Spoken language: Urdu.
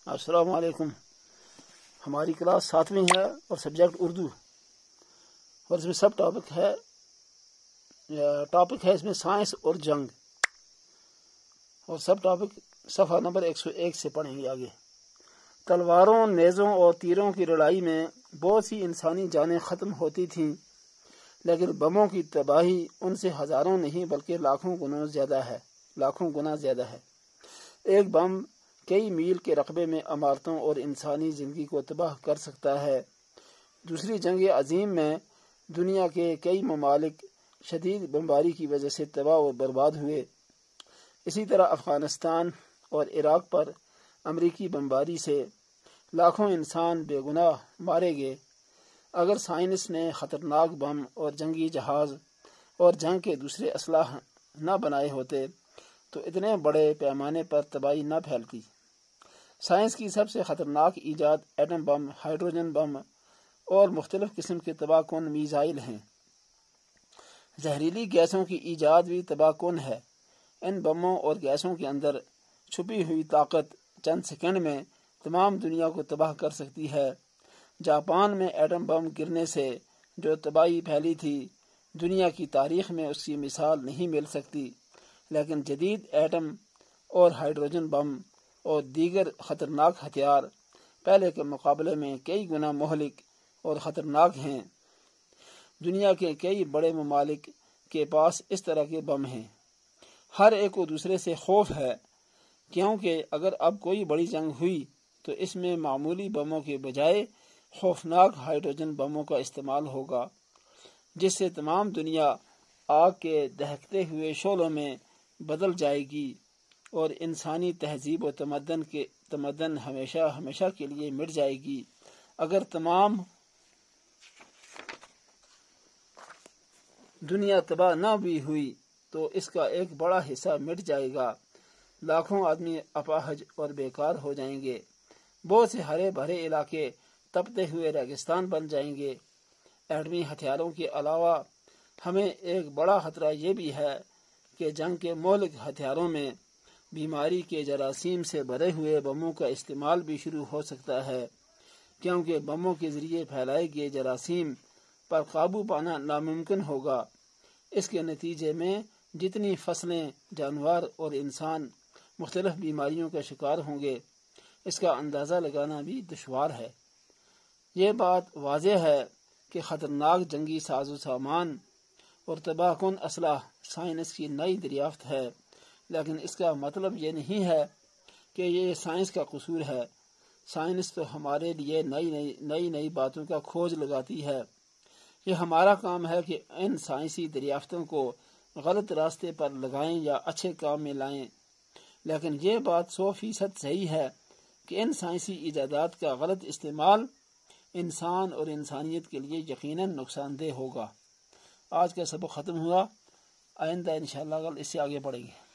السلام علیکم۔ ہماری کلاس 7ویں ہے اور سبجیکٹ اردو، اور اس میں سب ٹاپک ہے اس میں سائنس اور جنگ، اور سب ٹاپک صفحہ نمبر 101 سے پڑھیں گے آگے۔ تلواروں، نیزوں اور تیروں کی لڑائی میں بہت سی انسانی جانیں ختم ہوتی تھیں، لیکن بموں کی تباہی ان سے ہزاروں نہیں بلکہ لاکھوں گنا زیادہ ہے۔ ایک بم کئی میل کے رقبے میں عمارتوں اور انسانی زندگی کو تباہ کر سکتا ہے۔ دوسری جنگ عظیم میں دنیا کے کئی ممالک شدید بمباری کی وجہ سے تباہ و برباد ہوئے۔ اسی طرح افغانستان اور عراق پر امریکی بمباری سے لاکھوں انسان بے گناہ مارے گئے۔ اگر سائنس نے خطرناک بم اور جنگی جہاز اور جنگ کے دوسرے اسلحہ نہ بنائے ہوتے تو اتنے بڑے پیمانے پر تباہی نہ پھیلتی۔ سائنس کی سب سے خطرناک ایجاد ایٹم بم، ہائیڈروجن بم اور مختلف قسم کے تباہ کن میزائل ہیں۔ زہریلی گیسوں کی ایجاد بھی تباہ کن ہے۔ ان بموں اور گیسوں کے اندر چھپی ہوئی طاقت چند سیکنڈ میں تمام دنیا کو تباہ کر سکتی ہے۔ جاپان میں ایٹم بم گرنے سے جو تباہی پھیلی تھی، دنیا کی تاریخ میں اس کی مثال نہیں مل سکتی، لیکن جدید ایٹم اور ہائیڈروجن بم اور دیگر خطرناک ہتھیار پہلے کے مقابلے میں کئی گنا مہلک اور خطرناک ہیں۔ دنیا کے کئی بڑے ممالک کے پاس اس طرح کے بم ہیں۔ ہر ایک کو دوسرے سے خوف ہے، کیونکہ اگر اب کوئی بڑی جنگ ہوئی تو اس میں معمولی بموں کے بجائے خوفناک ہائیڈروجن بموں کا استعمال ہوگا، جس سے تمام دنیا آگ کے دہکتے ہوئے شعلوں میں بدل جائے گی اور انسانی تہذیب و تمدن ہمیشہ کے لیے مٹ جائے گی۔ اگر تمام دنیا تباہ نہ بھی ہوئی تو اس کا ایک بڑا حصہ مٹ جائے گا۔ لاکھوں آدمی اپاہج اور بیکار ہو جائیں گے۔ بہت سے ہرے بھرے علاقے تپتے ہوئے ریگستان بن جائیں گے۔ ایٹمی ہتھیاروں کے علاوہ ہمیں ایک بڑا خطرہ یہ بھی ہے کہ جنگ کے مہلک ہتھیاروں میں بیماری کے جراثیم سے بھرے ہوئے بموں کا استعمال بھی شروع ہو سکتا ہے، کیونکہ بموں کے ذریعے پھیلائے گئے جراثیم پر قابو پانا ناممکن ہوگا۔ اس کے نتیجے میں جتنی فصلیں، جانور اور انسان مختلف بیماریوں کا شکار ہوں گے، اس کا اندازہ لگانا بھی دشوار ہے۔ یہ بات واضح ہے کہ خطرناک جنگی ساز و سامان اور تباہ کن اسلحہ سائنس کی نئی دریافت ہے، لیکن اس کا مطلب یہ نہیں ہے کہ یہ سائنس کا قصور ہے۔ سائنس تو ہمارے لیے نئی باتوں کا کھوج لگاتی ہے۔ یہ ہمارا کام ہے کہ ان سائنسی دریافتوں کو غلط راستے پر لگائیں یا اچھے کام میں لائیں، لیکن یہ بات 100% صحیح ہے کہ ان سائنسی ایجادات کا غلط استعمال انسان اور انسانیت کے لیے یقیناً نقصان دہ ہوگا۔ آج کا سبق ختم ہوا، آئندہ انشاءاللہ اس سے آگے بڑھیں گے۔